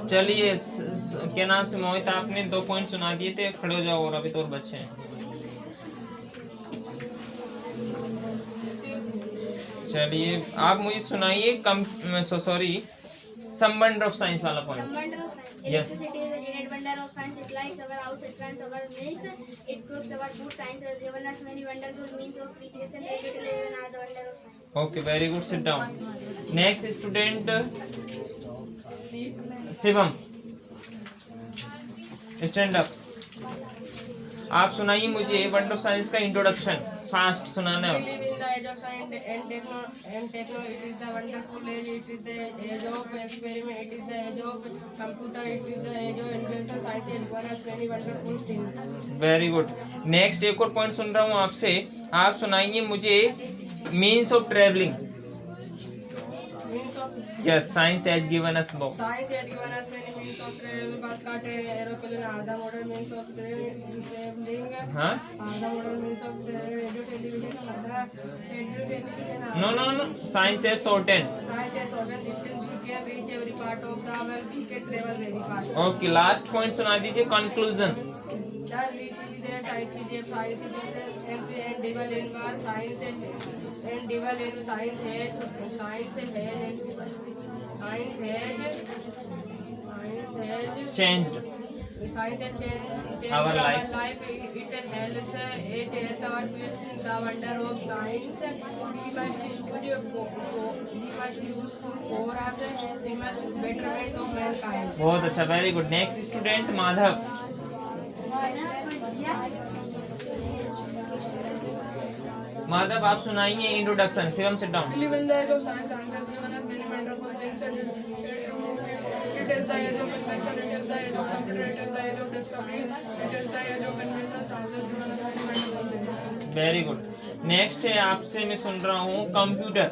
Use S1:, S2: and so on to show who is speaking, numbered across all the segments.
S1: चलिए क्या नाम से मोहित, आपने 2 पॉइंट सुना दिए थे, खड़े हो जाओ और अभी तो और बच्चे हैं। चलिए आप मुझे सुनाइए some wonder of science वाला point.
S2: Some wonder of science.
S1: Yes.
S2: Electricity is a great wonder of science. It lights our house, it runs our mills, it cooks our food. Science has given us many wonderful means of recreation. Digital even are the wonder of science.
S1: Okay, very good. Sit down. Next student Shivam, stand up. आप सुनाइए मुझे wonder of science का introduction, fast सुनाना है। Very good. Next एक और point सुन रहा हूँ आपसे, आप सुनाइए मुझे means of travelling. Yes, science has given us both.
S3: Science has given us many means of travel. Bus, car, train, aeroplane are the modern means of traveling.
S1: Huh?
S3: Are the modern means of travel. Radio, television are the television.
S1: No. Science has shortened.
S3: Science has shortened distance. We can reach every part of the world. We can travel very fast.
S1: Okay, last point सुना दीजिए conclusion.
S3: Thus we see that science is a and devil in war. Science and devil in science has
S1: Changed
S3: Science has changed
S1: our
S3: our
S1: life.
S3: life. It helps our peace. The wonder of science. We must use for us. We must betterment of mankind.
S1: बहुत अच्छा, very good. Next student Madhav. Madhav आप सुनाइए introduction. Shivam sit down.
S3: Live in the age of science. Science has given us many wonderful things. It is the age of invention. It is the age of computer. It is the age of discovery. It is the age of invention. Science has given us many wonderful things.
S1: Very good. Next है आपसे मैं सुन रहा हूँ computer.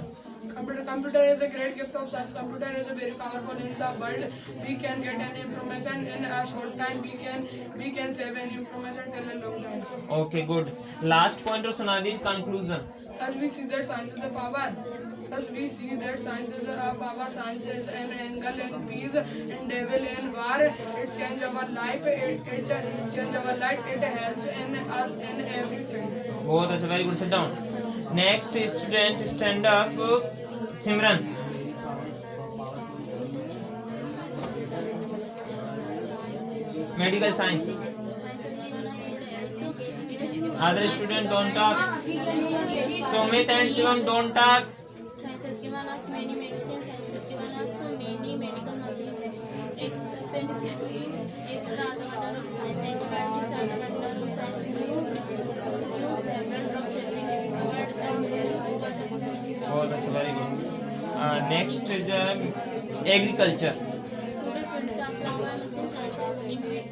S3: Computer is a great gift of science. Computer is a very powerful in the world. We can get any information in a short time. We can save any information till a long time.
S1: Okay good. Last point और सुना दीजिए conclusion.
S3: As we see that science is a power. As we see that science is a power. Science is an angle in peace and devil in war. It changes our life. It changes our life. It helps in us in every field.
S1: बहुत अच्छा, very good. Sit down. Next student stand up Simran. Medical science. Other student don't talk. Sumit and Shivam don't talk.
S4: Science has given us many medicines. Science has given us many medical machines. Appendicitis, X-ray are the wonder of science. Antibiotics are the wonder of science. New several drugs have been discovered that help over the disease.
S1: बहुत अच्छा, very good. Next is agriculture.
S4: Today fields are flower machines. Science has invented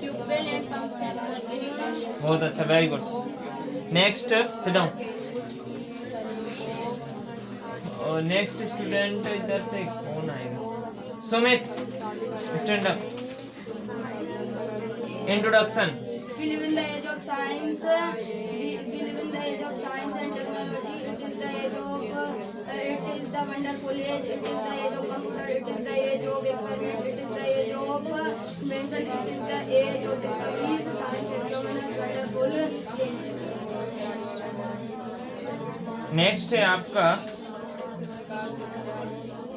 S4: tubewell and pumps have irrigation.
S1: बहुत अच्छा, very good. Next seat down. Next student इधर से कौन आएगा? Sumit stand up. Introduction.
S2: We live in the age of science. We live in the age of science and technology. It is the age of. It is the wonderful age. It is the age of computer. It is the age of experiment. It is the age of invention. It is the age of discoveries. Science has given us wonderful things.
S1: Next है आपका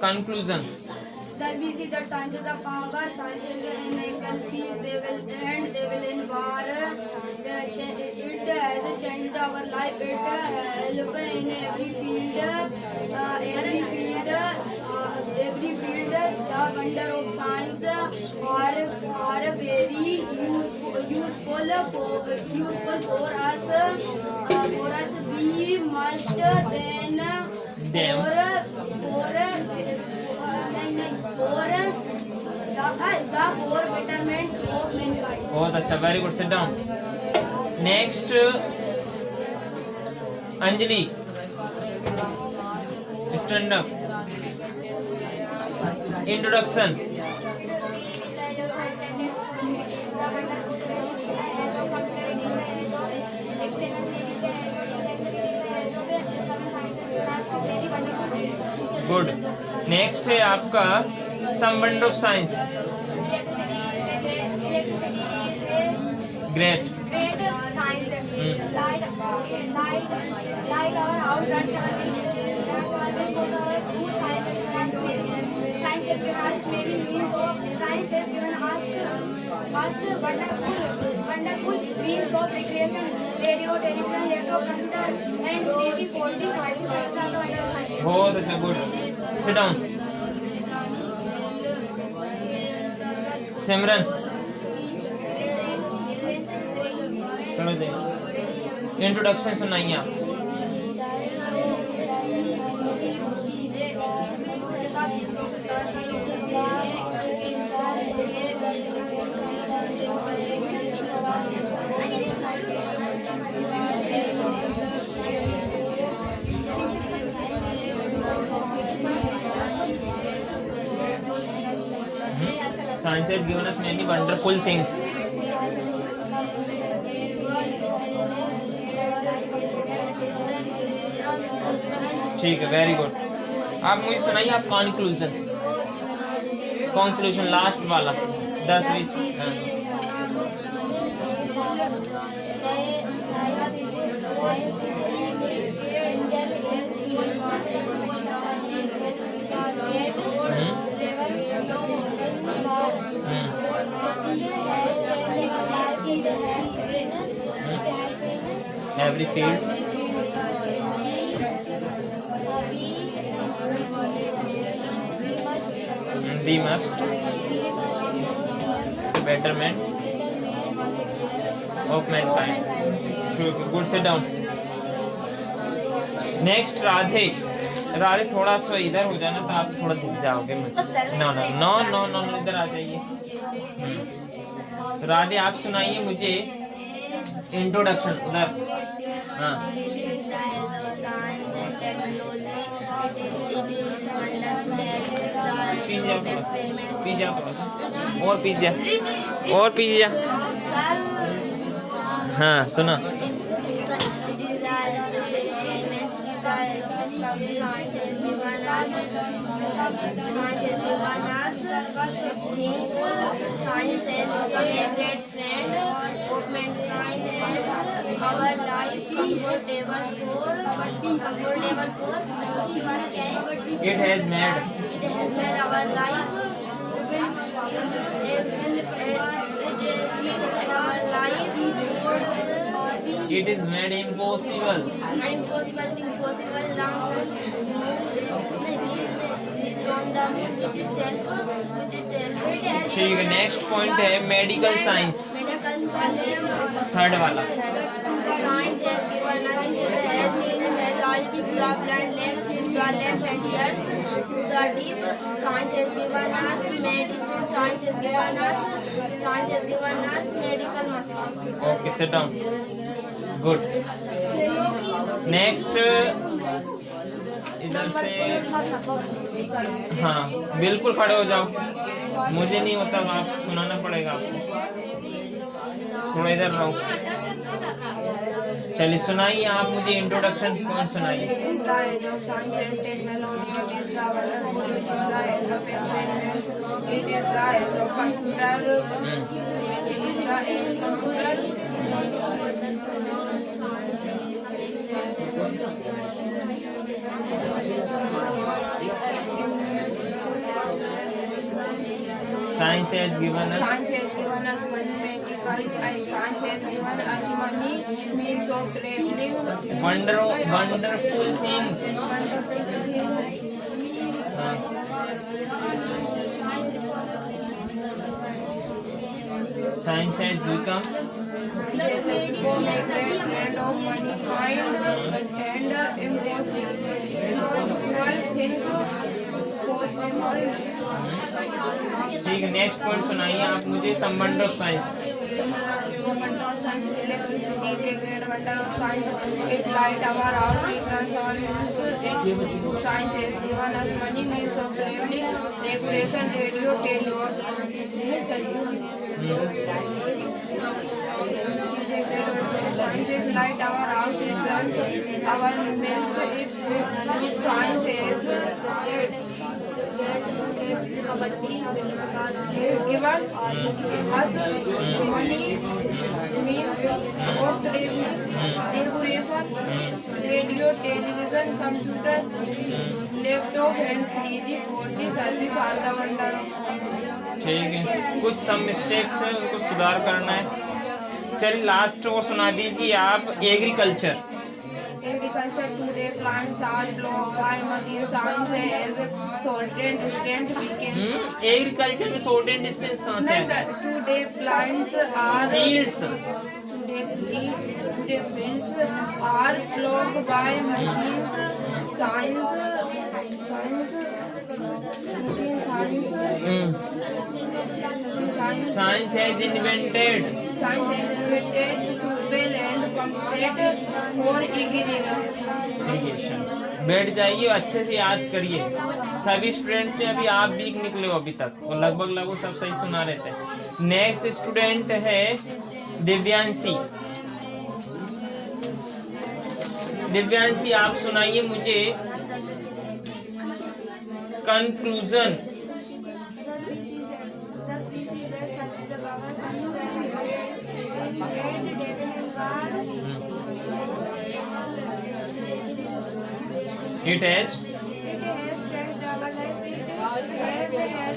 S1: conclusion.
S2: Thus we see that science is the power. Science is an angle peace. They will in war. It has changed our life. It help in every field. Every field. The wonder of science are very useful for us. We must then for betterment of mankind.
S1: बहुत अच्छा, very good. Sit down. Next Anjali stand up. Introduction.
S2: Very wonderful
S1: good. Next है आपका some wonder of science. Great.
S2: Science light our house, that's our food. Science has given us many means of science has given us wonderful means of recreation, radio, television, laptop, computer and 3G, 4G, 5G, 6G are the wonder of science.
S1: बहुत अच्छा, good. Sit down. सिमरन चलो दे introduction सुनाइए आप। Science has given us many wonderful things. ठीक है, very good. आप मुझे सुनाइए आप कॉन्क्लूजन, कॉन्क्लूजन लास्ट वाला 10-20। Every field we must betterment of mankind. Good, sit down. Next Radhe थोड़ा सा इधर हो जाना तो आप थोड़ा दिख जाओगे मुझे। नो इधर आ जाइए। राधे आप सुनाइए मुझे इंट्रोडक्शन उधर। हाँ पिज्जा हाँ सुना।
S2: Science has become a great friend of mankind and our life comfortable for
S1: It has made
S2: our life
S1: it is made impossible
S2: thing possible now on the with itself.
S1: ठीक है। Next point है medical science,
S2: Medical science.
S1: Third वाला।
S2: Science has given us to the blind legs, to the left and ears, to the deep. Science has given us medicine. Science has given us medical machine.
S1: Okay, seat down. Good. Next इधर से हाँ बिल्कुल खड़े हो जाओ, मुझे नहीं होता, आप सुनाना पड़ेगा आपको। थोड़ा इधर रहो। चलिए सुनाइए आप मुझे इंट्रोडक्शन पॉइंट सुनाइए। Science has given us
S3: Science has given us many means of traveling.
S1: wonderful things. Science has become
S3: Friend of mankind and impossible.
S1: ठीक है। नेक्स्ट पॉइंट सुनाइए आप मुझे संबंध of science.
S3: Electricity is a great wonder of science. It light our house, it runs our mills. Science has given us many means of traveling, regulation, radio, television. science is light, our house is lunch, our milk is science is given us money, means of decoration, radio, television, computer, laptop and 3G, 4G service are the wonder of science.
S1: ठीक है, कुछ some mistakes है उनको सुधार करना है। चलिए last को सुना दीजिए आप। Agriculture
S3: Agriculture today plants are blocked by machine science as sorted distance we can.
S1: Agriculture में शॉर्ट एंड डिस्टेंस कहाँ से
S3: No
S1: है?
S3: sir, today plants are
S1: fields
S3: today fields are blocked by machines science
S1: science has invented
S3: Science has invented tubewell and pump set for irrigation.
S1: बैठ जाइए और अच्छे से याद करिए। सभी स्टूडेंट्स में अभी आप वीक निकले हो अभी तक, और लगभग सब सही सुना रहे थे। नेक्स्ट स्टूडेंट है दिव्यांशी। दिव्यांशी आप सुनाइए मुझे conclusion.
S2: Thus we see that such is the power, such is the
S1: It has
S2: changed our life. It has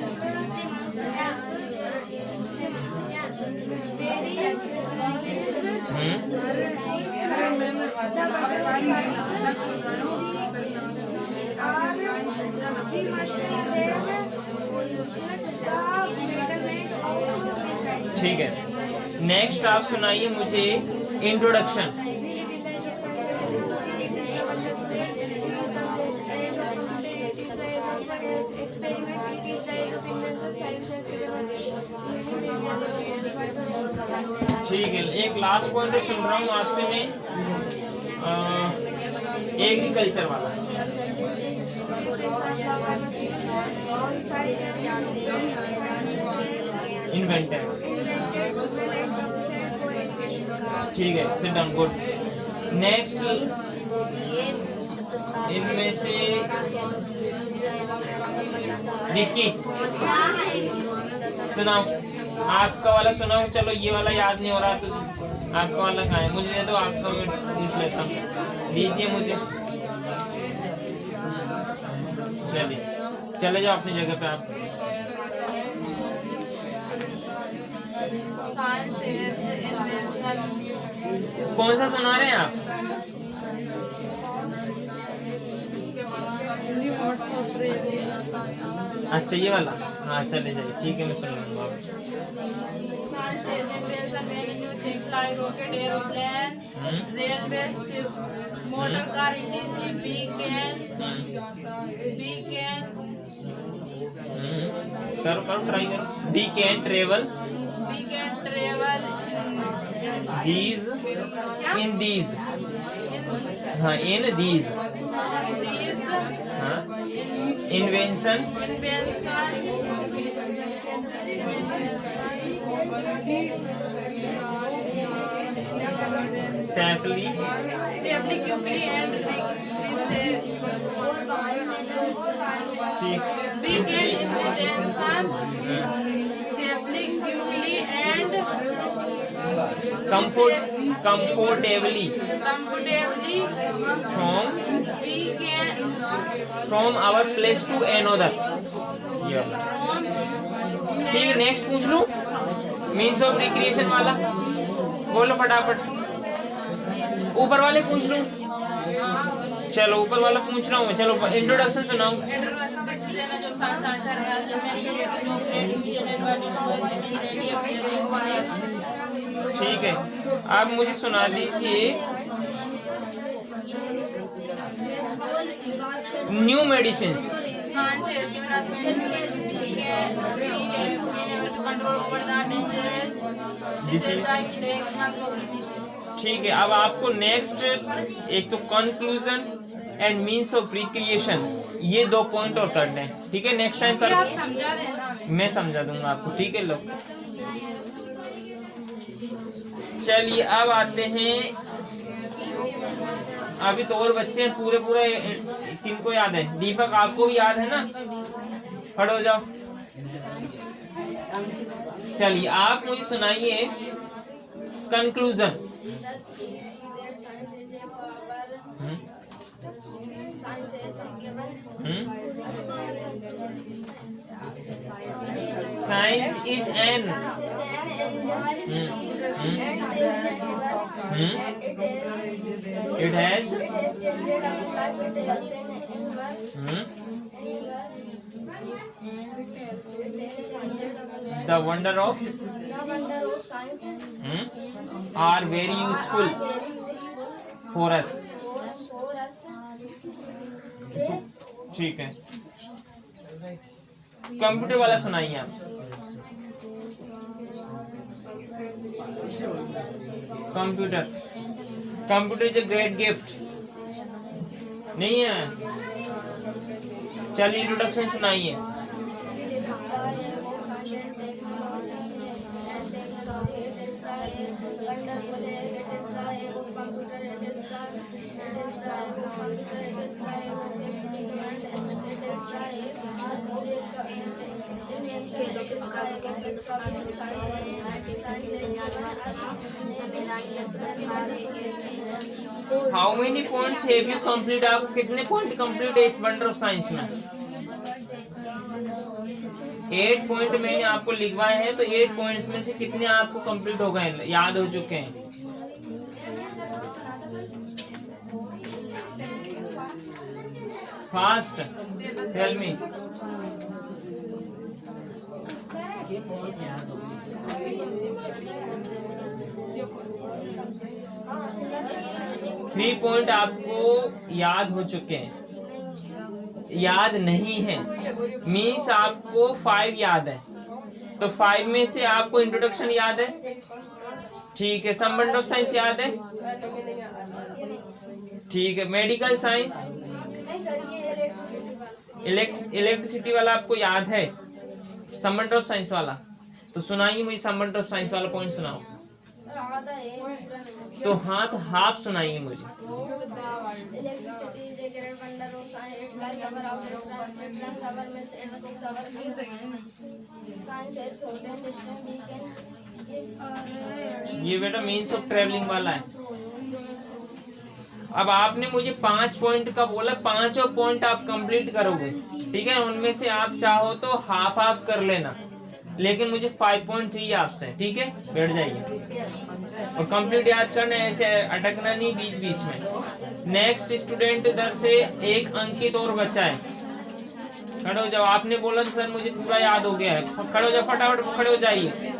S1: ठीक है। नेक्स्ट आप सुनाइए मुझे इंट्रोडक्शन। ठीक है, एक लास्ट पॉइंट सुन रहा हूँ आपसे मैं, एग्रीकल्चर वाला। इन्वेंटर। ठीक है, सिट डाउन, गुड। नेक्स्ट इनमें से निक्की सुनाओ, आपका वाला सुनाओ। चलो ये वाला याद नहीं हो रहा तो आपका वाला कहाँ है? मुझे दे दो, आपका मैं पूछ लेता हूँ। दीजिए मुझे। चलिए चले जाओ अपनी जगह पे आप। कौन सा सुना रहे हैं आप? अच्छा ये वाला, हाँ चले जाइए, ठीक है मैं सुन लूँगा।
S5: Like rocket, aeroplane, railway, ships, motor car, etc. We can
S1: करो ट्राई करो। We can travel in these हाँ in these हाँ invention safely
S5: quickly and we can invention safely, quickly and
S1: comfortably from our place to another। ठीक है, next पूछ लूं? Means of recreation वाला बोलो फटाफट। ऊपर वाले पूछ लूं? चलो ऊपर वाला पूछ रहा हूँ मैं। चलो इंट्रोडक्शन सुनाओ। ठीक है, आप मुझे सुना दीजिए न्यू मेडिसिन। ठीक है, अब आपको नेक्स्ट एक तो conclusion and means of recreation, ये 2 पॉइंट और करने हैं। ठीक है, नेक्स्ट टाइम कर मैं समझा दूंगा आपको। ठीक है, लो चलिए अब आते हैं, अभी तो और बच्चे हैं पूरे पूरे, किनको याद है? दीपक आपको भी याद है ना? खड़े हो जाओ। चलिए आप मुझे सुनाइए conclusion. Science is an it has the wonder of are very useful for us। ठीक है, कंप्यूटर वाला सुनाइए आप। Computer is a great gift, नहीं है? चलिए इंट्रोडक्शन सुनाइए। How many points have you complete? आप कितने पॉइंट कंप्लीट है इस वंडर ऑफ साइंस में? 8 पॉइंट मैंने आपको लिखवाए हैं, तो 8 पॉइंट्स में से कितने आपको कंप्लीट हो गए, याद हो चुके हैं? Fast tell me. 3 पॉइंट आपको याद हो चुके हैं, याद नहीं है मीन्स आपको 5 याद है, तो 5 में से आपको इंट्रोडक्शन याद है, ठीक है। सम वंडर ऑफ साइंस याद है, ठीक है। मेडिकल साइंस, इलेक्ट्रिसिटी वाला आपको याद है, सम वंडर ऑफ साइंस वाला, तो सुनाइए मुझे सम वंडर ऑफ साइंस वाला पॉइंट सुनाओ। तो हाँ, तो हाफ सुनाइए मुझे। ये बेटा मीन्स ऑफ ट्रेवलिंग वाला है। अब आपने मुझे 5 पॉइंट का बोला, 5 पॉइंट आप कंप्लीट करोगे, ठीक है। उनमें से आप चाहो तो हाफ हाफ कर लेना, लेकिन मुझे 5 पॉइंट चाहिए आपसे, ठीक है। बैठ जाइए और कंप्लीट याद करना, ऐसे अटकना नहीं बीच बीच में। नेक्स्ट स्टूडेंट इधर से एक अंकित और बचा है, खड़े हो जाओ। आपने बोला सर मुझे पूरा याद हो गया है, खड़े हो जाओ, फटाफट खड़े हो जाइए।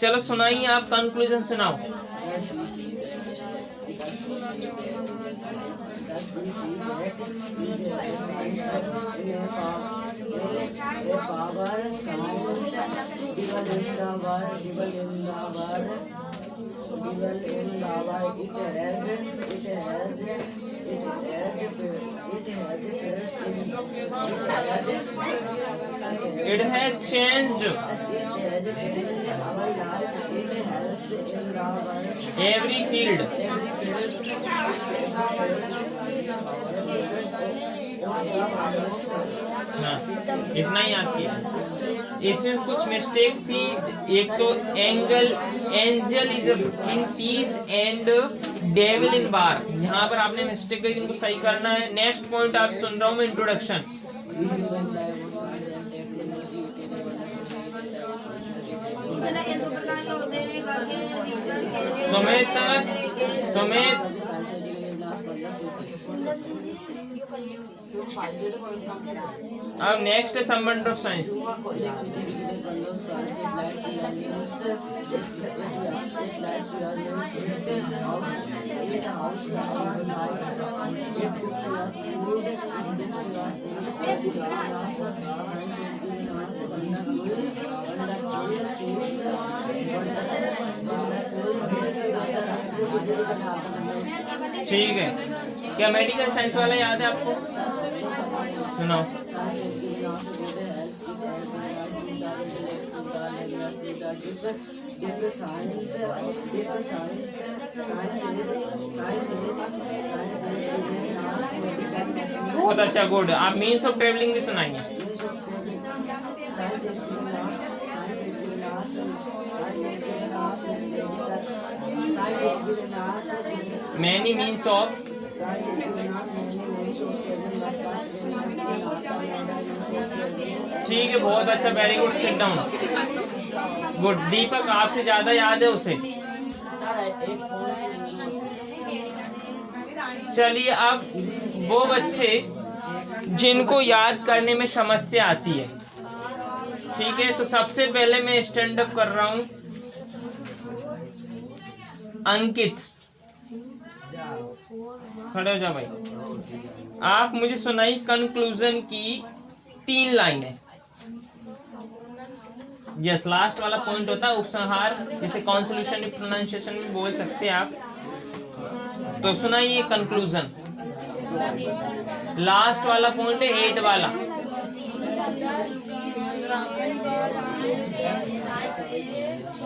S1: चलो सुनाइए, आप कंक्लूजन सुनाओ। It has changed every field. हाँ, इतना ही याद किया। इसमें कुछ मिस्टेक थी, एक तो angel is in peace and devil in bar, यहाँ पर आपने मिस्टेक करी, इनको सही करना है। नेक्स्ट पॉइंट आप सुन रहा हूँ मैं, इंट्रोडक्शन। सुमित अब नेक्स्ट है सम वंडर ऑफ साइंस। ठीक है, क्या मेडिकल साइंस वाला याद है आपको? सुनाओ। बहुत अच्छा, गुड। आप मीन्स ऑफ ट्रेवलिंग भी सुनाएंगे। मैनी मीन्स ऑफ, ठीक है, बहुत अच्छा, very good, sit down, good. Deepak, आपसे ज्यादा याद है उसे। चलिए, अब वो बच्चे जिनको याद करने में समस्या आती है, ठीक है, तो सबसे पहले मैं स्टैंड अप कर रहा हूं। अंकित, खड़े हो जाओ भाई। आप मुझे सुनाई कंक्लूजन की 3 लाइनें। यस, लास्ट वाला पॉइंट होता है उपसंहार, जिसे कॉन्सोल्यूशन प्रोनाउंसिएशन में बोल सकते हैं आप। तो सुनाइए कंक्लूजन। लास्ट वाला पॉइंट है 8 वाला।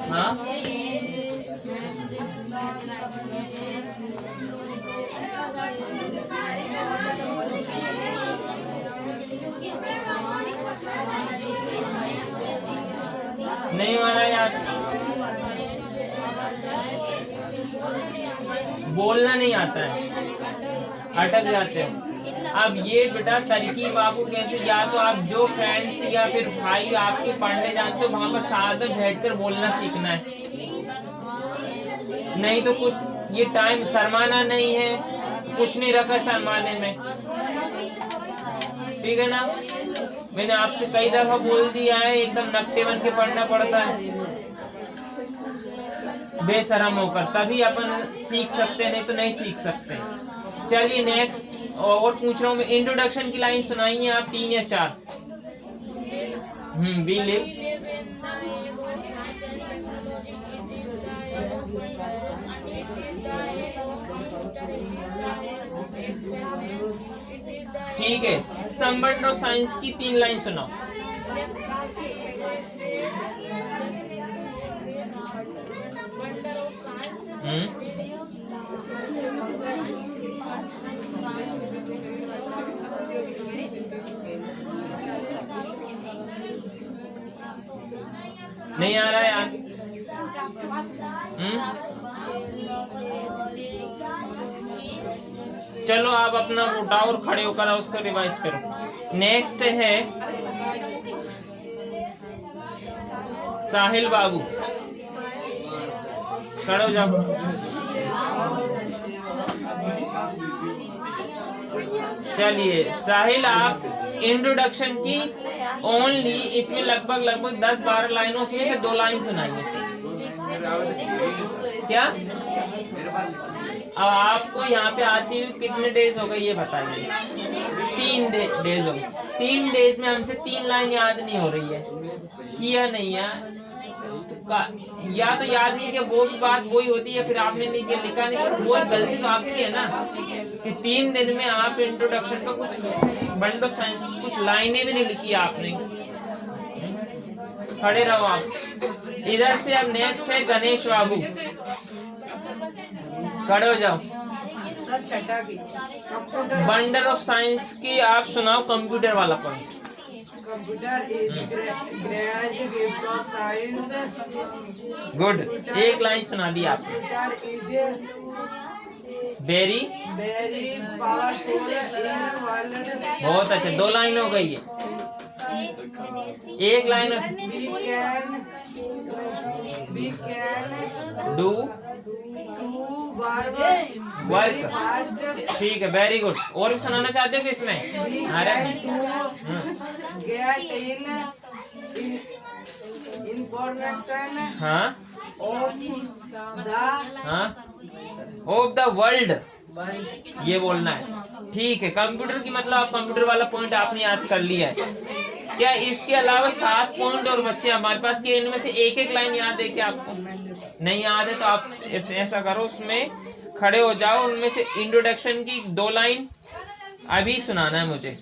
S1: हाँ, नहीं हो रहा यार, बोलना नहीं आता है, अटक जाते हैं। अब ये बेटा तरकीब आपको कैसे, या तो आप जो फ्रेंड्स या फिर भाई आपके पढ़ने जानते हो वहां पर साथ में बैठकर बोलना सीखना है, नहीं तो कुछ ये टाइम शर्माना नहीं है, कुछ नहीं रखा शर्माने में, ठीक है ना। मैंने आपसे कई दफा बोल दिया है, एकदम नकटे बन के पढ़ना पड़ता है बेशरम होकर, तभी अपन सीख सकते हैं, नहीं तो नहीं सीख सकते। चलिए नेक्स्ट, और पूछ रहा हूँ मैं, इंट्रोडक्शन की लाइन सुनाइए आप 3 या 4। बी लिव, ठीक है। संबंध ऑफ साइंस की 3 लाइन सुनाओ। नहीं आ रहा है यार। चलो आप अपना उठाओ और खड़े होकर उसको रिवाइज करो। नेक्स्ट है साहिल बाबू, खड़े हो जाओ। चलिए साहिल, आप इंट्रोडक्शन की ओनली इसमें लगभग 10-12 लाइनों में से 2 लाइन सुनाइए। क्या अब आपको यहाँ पे आती हुई कितने डेज हो गए ये बताइए? 3 डेज हो गए। 3 डेज में हमसे 3 लाइन याद नहीं हो रही है, किया नहीं है या तो याद नहीं कि वो भी बात वही होती है, फिर आपने नहीं किया, लिखा नहीं, पर वो गलती तो आपकी है ना कि 3 दिन में आप इंट्रोडक्शन का कुछ बंड ऑफ साइंस की कुछ लाइनें भी नहीं लिखी आपने। खड़े रहो आप। इधर से अब नेक्स्ट है गणेश बाबू, खड़े हो जाओ। बंडल ऑफ साइंस की आप सुनाओ कंप्यूटर वाला point.
S6: Computer is great gift of science.
S1: Good, 1 line सुना दी आपने।
S6: Computer is
S1: very
S6: powerful in world.
S1: बहुत अच्छे, 2 लाइन हो गई है। 1 line
S6: We can
S1: do work,
S6: fast.
S1: ठीक है, वेरी गुड। और भी सुनाना चाहते हो कि इसमें? अरे
S6: Get information
S1: हाँ ऑफ द वर्ल्ड, ये बोलना है, ठीक है। कंप्यूटर की मतलब आप कंप्यूटर वाला पॉइंट आपने याद कर लिया है क्या? इसके अलावा 7 पॉइंट और बच्चे हमारे पास के, इनमें से 1 लाइन याद है क्या आपको? नहीं याद है तो आप ऐसा करो, उसमें खड़े हो जाओ, उनमें से इंट्रोडक्शन की 2 लाइन अभी सुनाना है मुझे,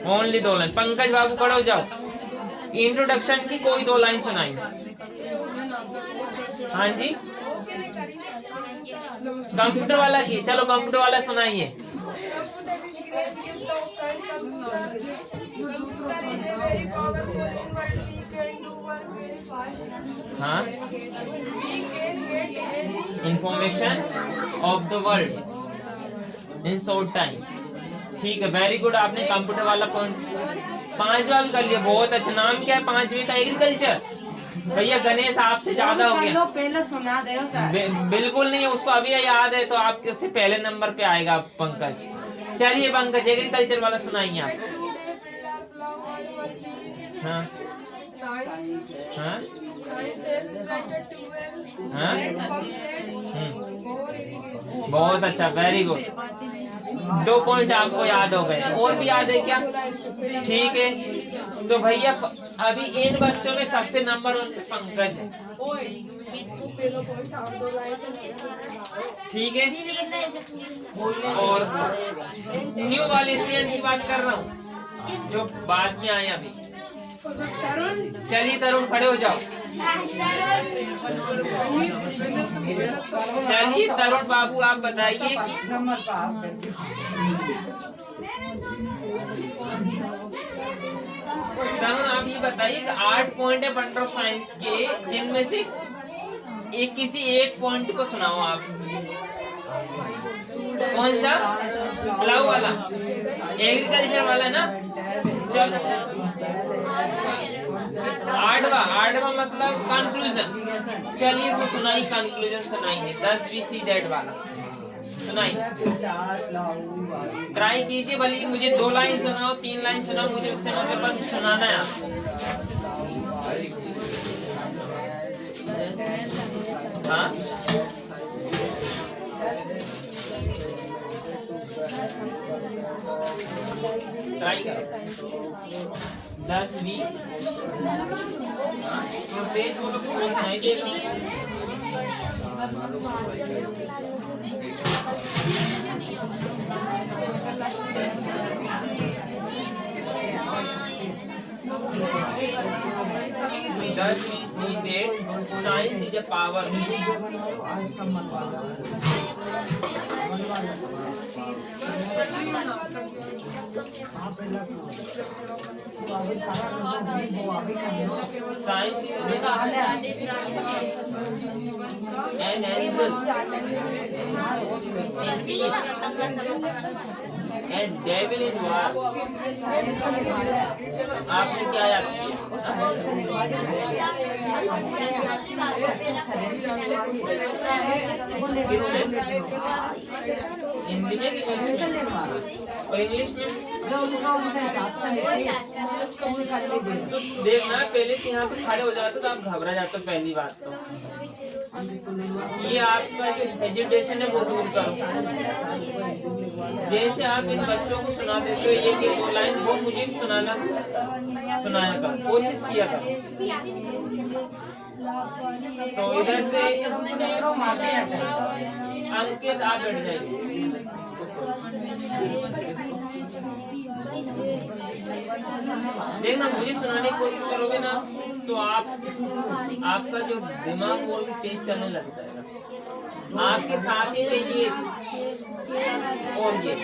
S1: ओनली 2 लाइन। पंकज बाबू खड़े हो जाओ, इंट्रोडक्शन की कोई 2 लाइन सुनाई। हाँ जी, कंप्यूटर वाला की, चलो कंप्यूटर वाला सुनाइए। हाँ, information of the world in short time. ठीक है, वेरी गुड, आपने कंप्यूटर वाला पॉइंट 5वां भी कर लिया, बहुत अच्छा। नाम क्या है 5वें का? एग्रीकल्चर। भैया गणेश आपसे ज्यादा हो गया।
S5: पहले सुना दे
S1: बिल्कुल नहीं, उसको अभी याद है तो आपसे पहले नंबर पे आएगा पंकज। चलिए पंकज, एग्रीकल्चर वाला सुनाइए आप। हाँ हाँ हाँ, बहुत अच्छा, वेरी गुड, 2 पॉइंट आपको याद हो गए। और भी याद है क्या? ठीक है, तो भैया अभी इन बच्चों में सबसे नंबर 1 पंकज है। ठीक है, और न्यू वाले स्टूडेंट की बात कर रहा हूँ जो बाद में आए अभी। चलिए तरुण, खड़े हो जाओ। चलिए तरुण बाबू, आप बताइए। तरुण आप ये बताइए कि 8 पॉइंट है वंडर ऑफ साइंस के, जिनमें से किसी एक पॉइंट को सुनाओ आप। कौन सा? प्लाऊ वाला, एग्रीकल्चर वाला ना। चलो 8वां मतलब कंक्लूजन। चलिए वो सुनाई, कंक्लूजन सुनाइए, 10 BC वाला सुनाइए। ट्राई कीजिए, भले मुझे 2 लाइन सुनाओ, 3 लाइन सुनाओ, मुझे उससे मतलब बस सुनाना है आपको। हाँ, ट्राई करो। 10 भी तेज बोलो तो सुनाई देगा। Science is a power. Science is an angel in peace and devil in war. आपने क्या याद हिंदी में और इंग्लिश में देखना। पहले से यहाँ पे खड़े हो जाते तो आप घबरा जाते। पहली बात तो ये आपका जो हेजिटेशन है वो दूर करो। जैसे आप इन बच्चों को सुना देते हो एक एक 2 लाइन, वो मुझे भी सुनाया कर, कोशिश किया कर। तो इधर से अंकित आप बैठ जाइए। देखना, मुझे सुनाने की कोशिश करोगे ना तो आपका जो दिमाग वो भी तेज चलने लगता है। आपके साथ ही ये और ये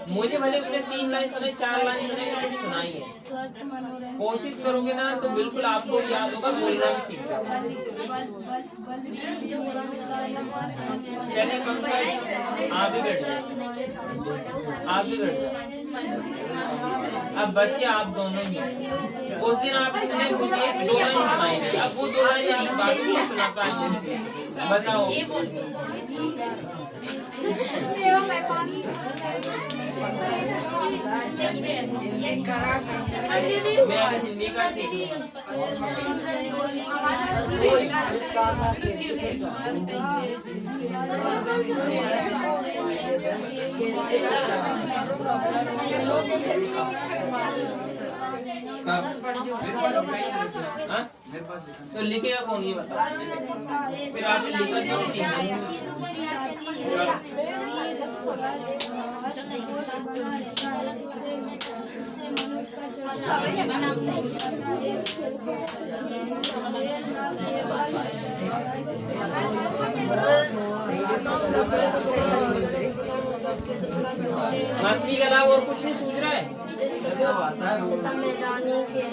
S1: मुझे भले उसने 3 लाइन सुने, 4 लाइन सुने, लेकिन सुनाइए। कोशिश करोगे ना तो बिल्कुल आपको याद होगा, बोलना भी सीख जाओगे। चलिए पंकज, आप भी बैठ जाए, आप भी बैठ जाए। अब बच्चे आप दोनों ही, उस दिन आपने मुझे 2 लाइन सुनाई थी, अब वो 2 लाइन आप बाकी नहीं सुना पाएंगे। बताओ। मैं अगर हिंदी का हाँ? तो लिखेगा कौन ये बता। फिर आपने लिखा क्यों नहीं है?
S2: इससे मनुष्य का चर्चा
S1: मछली के अलावा और कुछ नहीं सूझ रहा है?
S2: मैदानी खेल